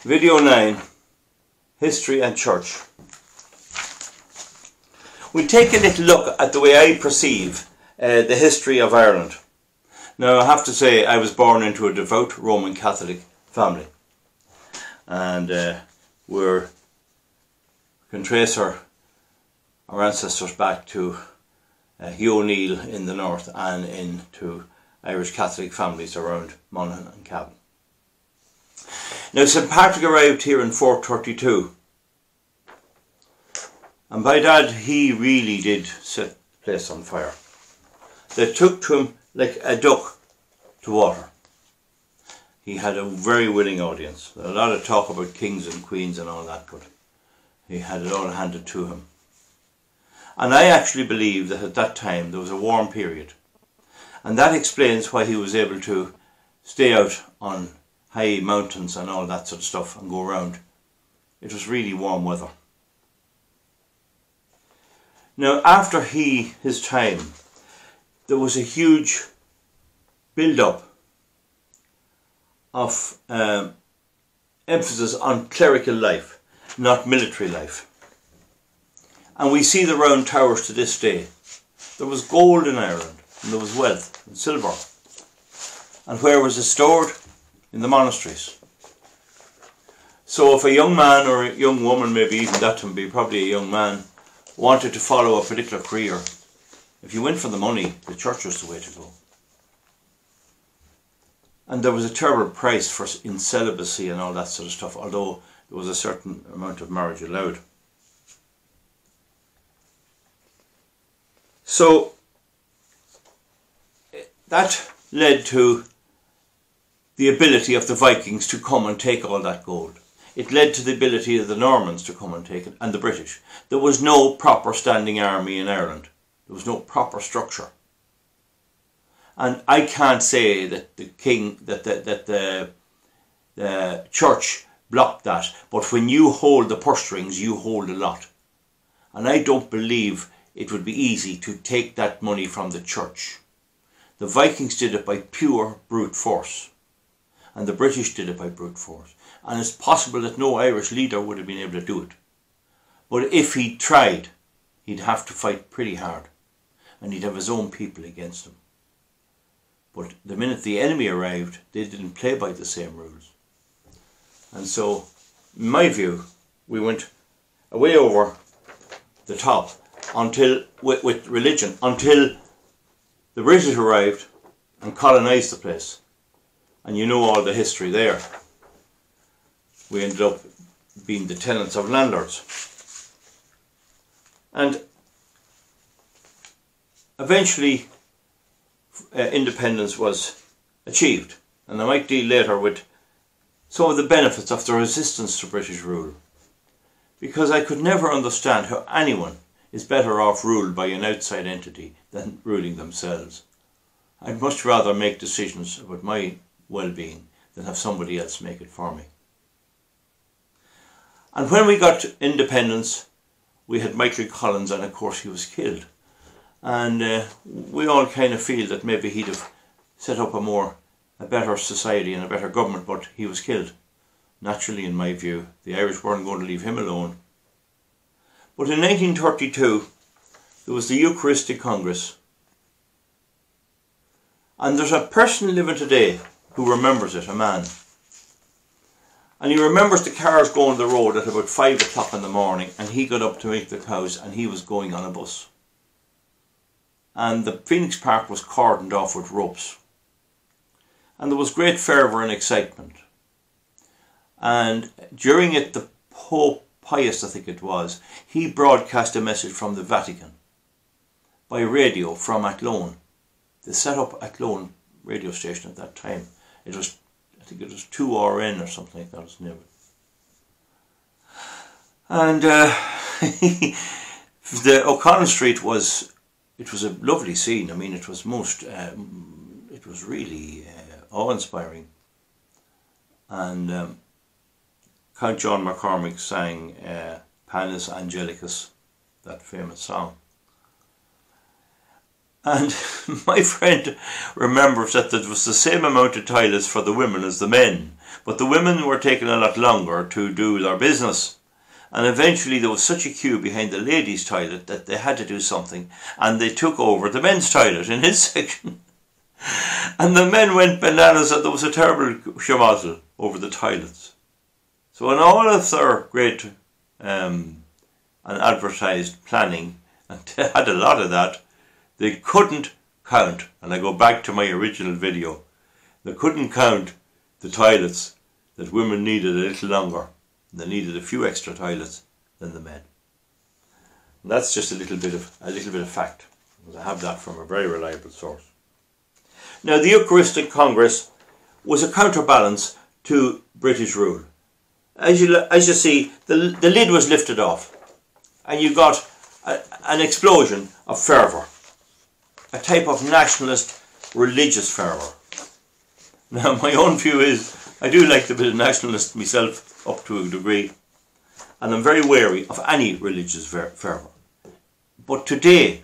Video 9, History and Church. We take a little look at the way I perceive the history of Ireland. Now I have to say I was born into a devout Roman Catholic family, and we can trace our ancestors back to Hugh O'Neill in the north and into Irish Catholic families around Monaghan and Cavan. Now St. Patrick arrived here in 432, and by that he really did set the place on fire. They took to him like a duck to water. He had a very willing audience. A lot of talk about kings and queens and all that, but he had it all handed to him. And I actually believe that at that time there was a warm period, and that explains why he was able to stay out on high mountains and all that sort of stuff and go around. It was really warm weather. Now after his time, there was a huge build-up of emphasis on clerical life, not military life. And we see the round towers to this day. There was gold in Ireland, and there was wealth and silver. And where was it stored? In the monasteries. So if a young man or a young woman, maybe even that would be probably a young man, wanted to follow a particular career, if you went for the money, the church was the way to go. And there was a terrible price for in celibacy and all that sort of stuff, although there was a certain amount of marriage allowed. So that led to the ability of the Vikings to come and take all that gold. It led to the ability of the Normans to come and take it, and the British. There was no proper standing army in Ireland. There was no proper structure. And I can't say that the church blocked that, but when you hold the purse strings, you hold a lot. And I don't believe it would be easy to take that money from the church. The Vikings did it by pure brute force, and the British did it by brute force. And it's possible that no Irish leader would have been able to do it. But if he tried, he'd have to fight pretty hard, and he'd have his own people against him. But the minute the enemy arrived, they didn't play by the same rules. And so, in my view, we went way over the top until with religion, until the British arrived and colonised the place. And you know all the history there. We ended up being the tenants of landlords. And eventually independence was achieved. And I might deal later with some of the benefits of the resistance to British rule. Because I could never understand how anyone is better off ruled by an outside entity than ruling themselves. I'd much rather make decisions about my well-being than have somebody else make it for me. And when we got independence, we had Michael Collins, and of course he was killed. And we all kind of feel that maybe he'd have set up a better society and a better government, but he was killed. Naturally, in my view, the Irish weren't going to leave him alone. But in 1932, there was the Eucharistic Congress. And there's a person living today who remembers it, a man. And he remembers the cars going the road at about 5 o'clock in the morning, and he got up to milk the cows, and he was going on a bus. And the Phoenix Park was cordoned off with ropes. And there was great fervour and excitement. And during it, the Pope Pius, I think it was, he broadcast a message from the Vatican by radio from Athlone. They set up Athlone radio station at that time. It was, I think it was 2RN or something like that was the name of it. And the O'Connell Street was a lovely scene. I mean, it was it was really awe-inspiring. And Count John McCormick sang Panis Angelicus, that famous song. And my friend remembers that there was the same amount of toilets for the women as the men. But the women were taking a lot longer to do their business. And eventually there was such a queue behind the ladies' toilet that they had to do something. And they took over the men's toilet in his section. And the men went bananas and there was a terrible shamazel over the toilets. So in all of their great and advertised planning, and they had a lot of that, they couldn't count, and I go back to my original video, they couldn't count the toilets that women needed a little longer. They needed a few extra toilets than the men. And that's just a little bit of fact. I have that from a very reliable source. Now the Eucharistic Congress was a counterbalance to British rule. As you see, the lid was lifted off and you got an explosion of fervour, a type of nationalist religious fervour. Now my own view is, I do like the bit of nationalist myself up to a degree, and I'm very wary of any religious fervour. But today,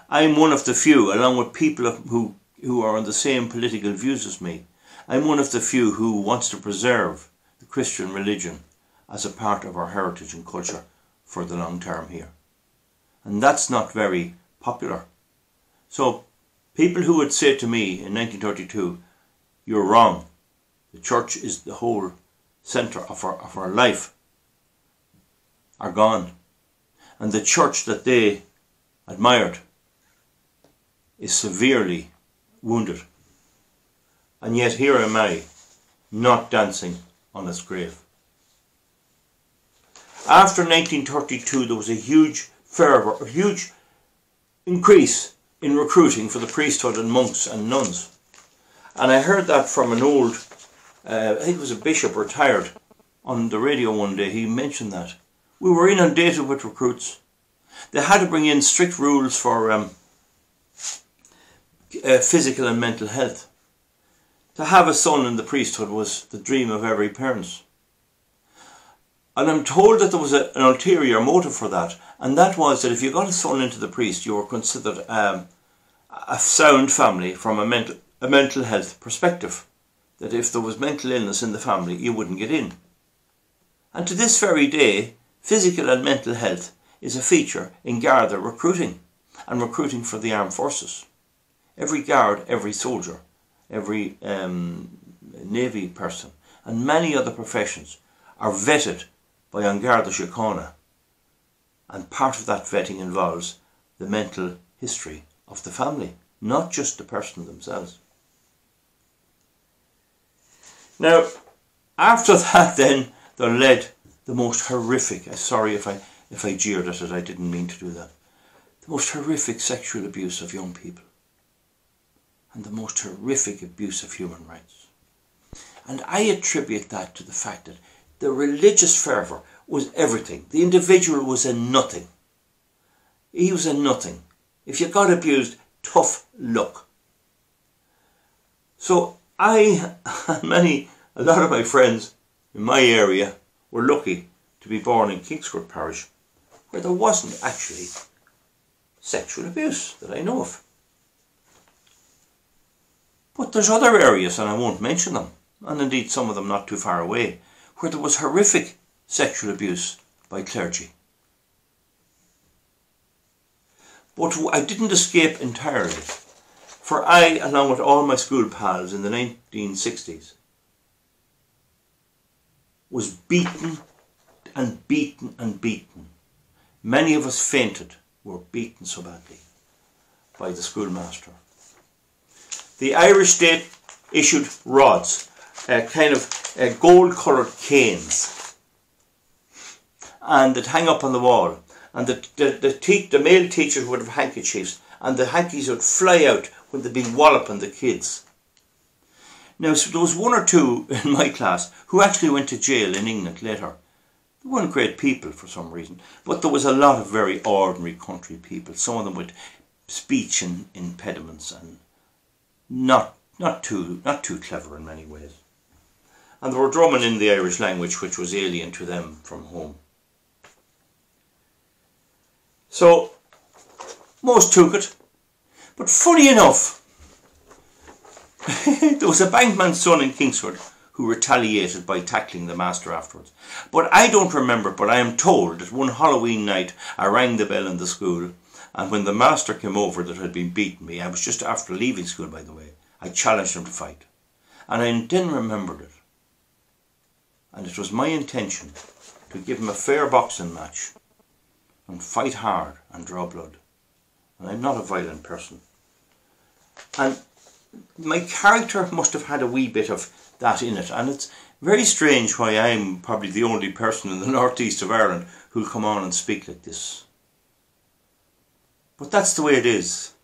I'm one of the few, along with people who are on the same political views as me, I'm one of the few who wants to preserve the Christian religion as a part of our heritage and culture for the long term here. And that's not very popular. So people who would say to me in 1932, you're wrong, the church is the whole centre of our life, are gone. And the church that they admired is severely wounded. And yet here am I, not dancing on its grave. After 1932 there was a huge fervour, a huge increase in recruiting for the priesthood and monks and nuns. And I heard that from an old, I think it was a bishop retired, on the radio one day. He mentioned that. We were inundated with recruits. They had to bring in strict rules for physical and mental health. To have a son in the priesthood was the dream of every parent. And I'm told that there was an ulterior motive for that, and that was that if you got a son into the priest, you were considered a sound family from a mental health perspective. That if there was mental illness in the family, you wouldn't get in. And to this very day, physical and mental health is a feature in Garda recruiting, and recruiting for the armed forces. Every guard, every soldier, every navy person, and many other professions are vetted by An Garda Síochána, and part of that vetting involves the mental history of the family, not just the person themselves. Now, after that then, there led the most horrific, sorry if I jeered at it, I didn't mean to do that, the most horrific sexual abuse of young people, and the most horrific abuse of human rights. And I attribute that to the fact that the religious fervour was everything. The individual was a nothing. He was a nothing. If you got abused, tough luck. So I and a lot of my friends in my area were lucky to be born in Kingscourt Parish, where there wasn't actually sexual abuse that I know of. But there's other areas, and I won't mention them, and indeed some of them not too far away, where there was horrific sexual abuse by clergy. But I didn't escape entirely, for I, along with all my school pals in the 1960s, was beaten and beaten and beaten. Many of us fainted, were beaten so badly by the schoolmaster. The Irish state issued rods, kind of gold-coloured canes, and they'd hang up on the wall. And the male teachers would have handkerchiefs, and the hankies would fly out when they'd been walloping the kids. Now, so there was one or two in my class who actually went to jail in England later. They weren't great people for some reason, but there was a lot of very ordinary country people, some of them with speech impediments and not too clever in many ways. And they were drumming in the Irish language, which was alien to them from home. So, most took it. But funny enough, there was a bankman's son in Kingscourt who retaliated by tackling the master afterwards. But I don't remember, but I am told that one Halloween night I rang the bell in the school, and when the master came over that had been beating me, I was just after leaving school, by the way, I challenged him to fight. And I then remembered it. And it was my intention to give him a fair boxing match and fight hard and draw blood. And I'm not a violent person. And my character must have had a wee bit of that in it. And it's very strange why I'm probably the only person in the northeast of Ireland who'll come on and speak like this. But that's the way it is.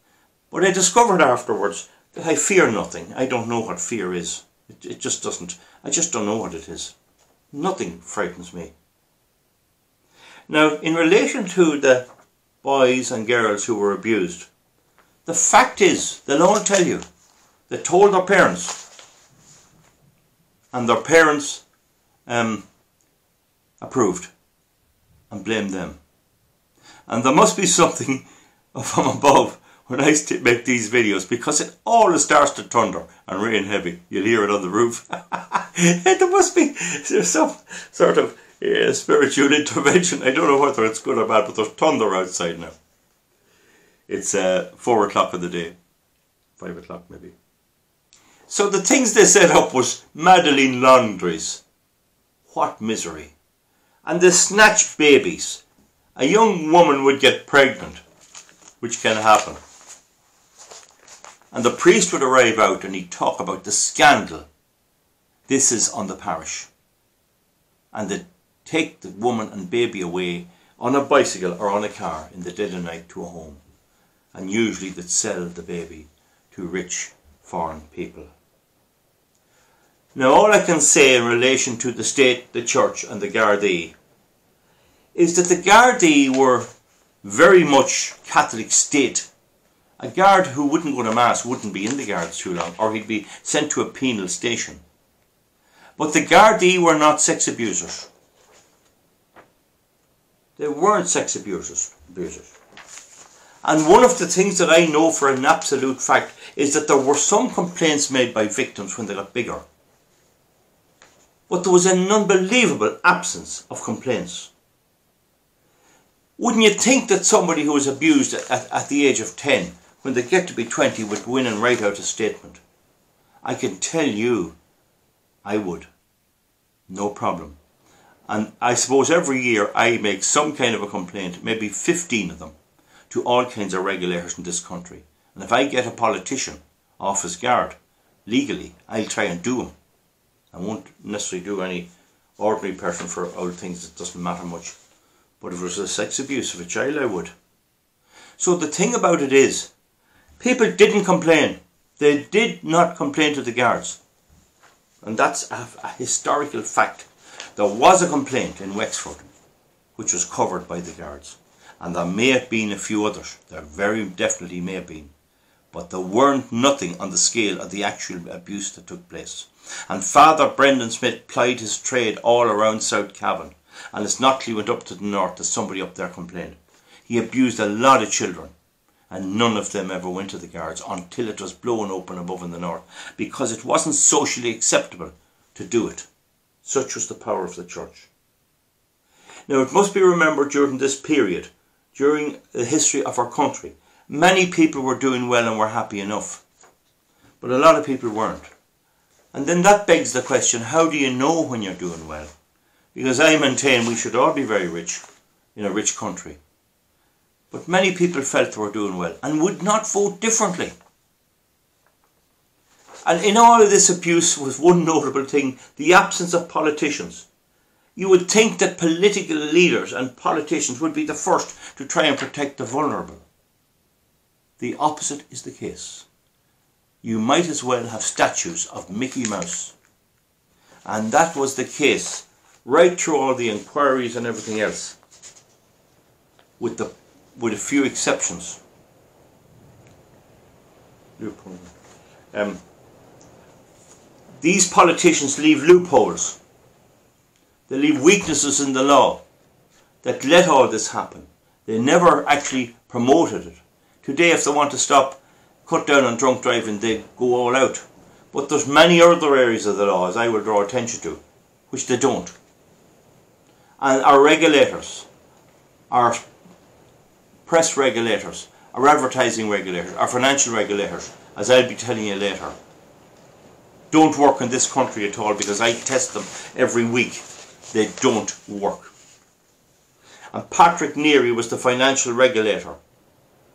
But I discovered afterwards that I fear nothing. I don't know what fear is. It just doesn't. I just don't know what it is. Nothing frightens me. Now, in relation to the boys and girls who were abused, the fact is, they'll all tell you, they told their parents, and their parents approved and blamed them. And there must be something from above when I make these videos, because it always starts to thunder and rain heavy. You'll hear it on the roof. There's some sort of spiritual intervention. I don't know whether it's good or bad, but there's thunder outside now. It's 4 o'clock in the day. 5 o'clock maybe. So the things they set up was Madeleine laundries. What misery. And they snatched babies. A young woman would get pregnant, which can happen. And the priest would arrive out and he'd talk about the scandal. This is on the parish. And they'd take the woman and baby away on a bicycle or on a car in the dead of night to a home. And usually they'd sell the baby to rich foreign people. Now all I can say in relation to the state, the church and the Gardaí is that the Gardaí were very much Catholic state. A guard who wouldn't go to mass wouldn't be in the guards too long, or he'd be sent to a penal station. But the Gardaí were not sex abusers. They weren't sex abusers. And one of the things that I know for an absolute fact is that there were some complaints made by victims when they got bigger. But there was an unbelievable absence of complaints. Wouldn't you think that somebody who was abused at the age of 10, when they get to be 20, would go in and write out a statement? I can tell you, I would. No problem. And I suppose every year I make some kind of a complaint, maybe 15 of them, to all kinds of regulators in this country. And if I get a politician off his guard, legally, I'll try and do him. I won't necessarily do any ordinary person for old things that doesn't matter much. But if it was a sex abuse of a child, I would. So the thing about it is, people didn't complain. They did not complain to the guards. And that's a historical fact. There was a complaint in Wexford, which was covered by the guards. And there may have been a few others. There very definitely may have been. But there weren't nothing on the scale of the actual abuse that took place. And Father Brendan Smith plied his trade all around South Cavan. And as Knockley went up to the north, as somebody up there complained, he abused a lot of children. And none of them ever went to the guards until it was blown open above in the north. Because it wasn't socially acceptable to do it. Such was the power of the church. Now it must be remembered during this period, during the history of our country, many people were doing well and were happy enough. But a lot of people weren't. And then that begs the question, how do you know when you're doing well? Because I maintain we should all be very rich in a rich country. But many people felt they were doing well and would not vote differently. And in all of this abuse was one notable thing, the absence of politicians. You would think that political leaders and politicians would be the first to try and protect the vulnerable. The opposite is the case. You might as well have statues of Mickey Mouse. And that was the case right through all the inquiries and everything else, with a few exceptions. These politicians leave loopholes. They leave weaknesses in the law that let all this happen. They never actually promoted it. Today, if they want to cut down on drunk driving, they go all out. But there's many other areas of the law, as I will draw attention to, which they don't. And our regulators, our press regulators, our advertising regulators, our financial regulators, as I'll be telling you later, don't work in this country at all, because I test them every week. They don't work. And Patrick Neary was the financial regulator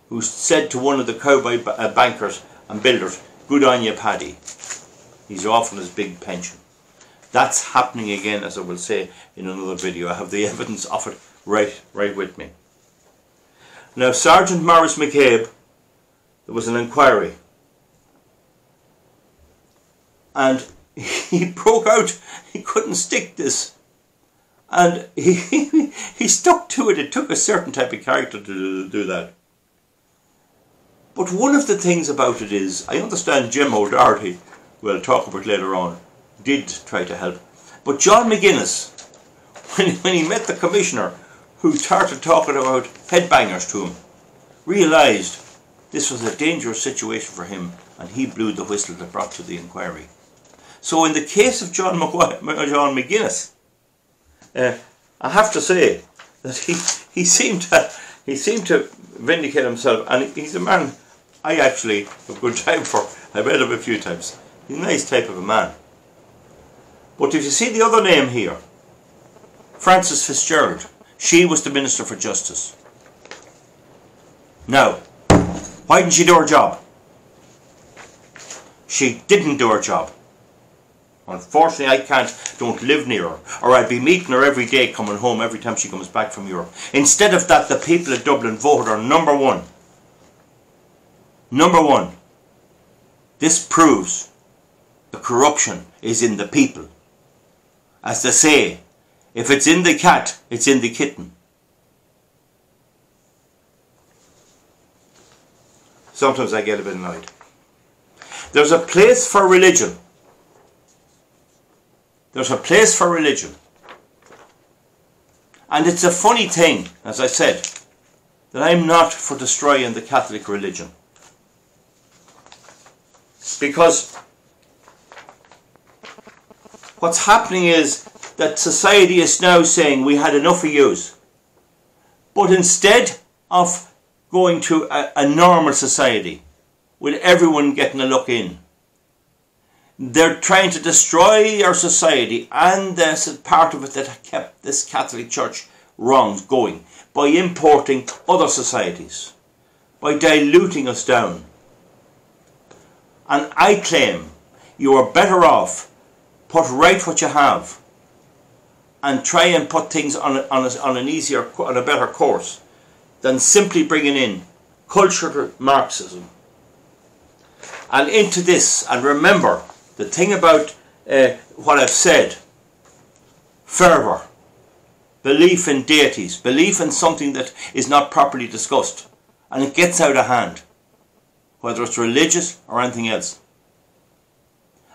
who said to one of the cowboy bankers and builders, "Good on you, Paddy." He's off on his big pension. That's happening again, as I will say in another video. I have the evidence of it right with me. Now, Sergeant Maurice McCabe, there was an inquiry, and he broke out. He couldn't stick this, and he stuck to it. It took a certain type of character to do that. But one of the things about it is, I understand Jim O'Doherty, who I'll talk about later on, did try to help. But John McGuinness, when he met the commissioner, who started talking about headbangers to him, realised this was a dangerous situation for him, and he blew the whistle that brought to the inquiry. So in the case of John McGuinness, I have to say that he seemed to vindicate himself, and he's a man I actually have a good time for. I read him a few times. He's a nice type of a man. But if you see the other name here, Frances Fitzgerald, she was the Minister for Justice. Now, why didn't she do her job? She didn't do her job. Unfortunately, I don't live near her, or I'd be meeting her every day coming home every time she comes back from Europe. Instead of that, the people of Dublin voted her number one. Number one. This proves the corruption is in the people. As they say, if it's in the cat, it's in the kitten. Sometimes I get a bit annoyed. There's a place for religion. There's a place for religion. And it's a funny thing, as I said, that I'm not for destroying the Catholic religion. Because what's happening is that society is now saying we had enough of yous. But instead of going to a normal society with everyone getting a look in, they're trying to destroy our society, and there's a part of it that kept this Catholic Church going by importing other societies, by diluting us down. And I claim you are better off put right what you have and try and put things on a better course than simply bringing in cultural Marxism and into this. And remember, the thing about what I've said, fervour, belief in deities, belief in something that is not properly discussed, and it gets out of hand, whether it's religious or anything else.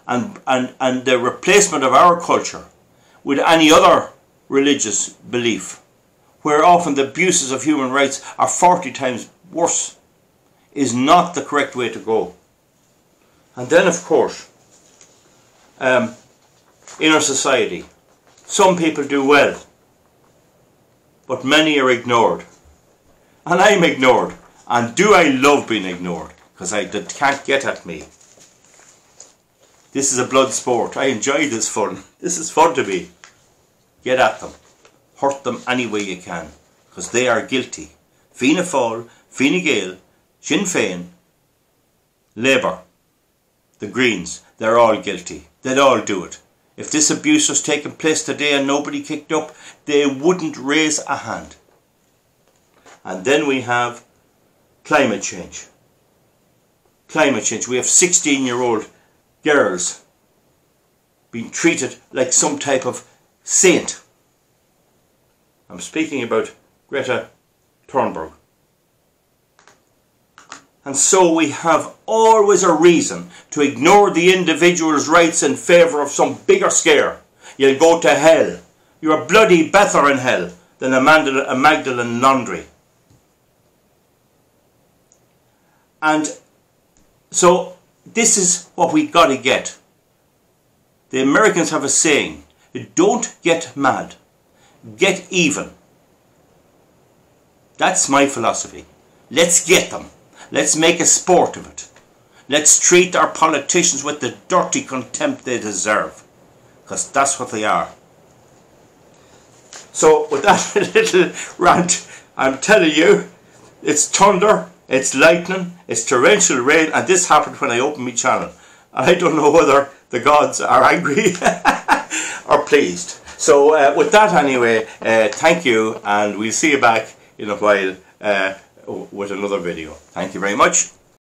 And the replacement of our culture with any other religious belief, where often the abuses of human rights are 40 times worse, is not the correct way to go. And then, of course, in our society, some people do well, but many are ignored. And I'm ignored. And do I love being ignored? Because they can't get at me. This is a blood sport. I enjoy this fun. This is fun to me. Get at them. Hurt them any way you can. Because they are guilty. Fianna Fáil, Fine Gael, Sinn Féin, Labour, the Greens, they're all guilty. They'd all do it. If this abuse was taking place today and nobody kicked up, they wouldn't raise a hand. And then we have climate change. Climate change. We have 16-year-old girls being treated like some type of saint. I'm speaking about Greta Thunberg. And so we have always a reason to ignore the individual's rights in favour of some bigger scare. You'll go to hell. You're bloody better in hell than a Magdalene Laundry. And so This is what we got to get. The Americans have a saying, don't get mad, get even. That's my philosophy. Let's get them. Let's make a sport of it. Let's treat our politicians with the dirty contempt they deserve, because that's what they are. So with that little rant, I'm telling you, it's thunder, it's lightning, it's torrential rain, and this happened when I opened my channel. And I don't know whether the gods are angry or pleased. So with that anyway, thank you, and we'll see you back in a while with another video. Thank you very much.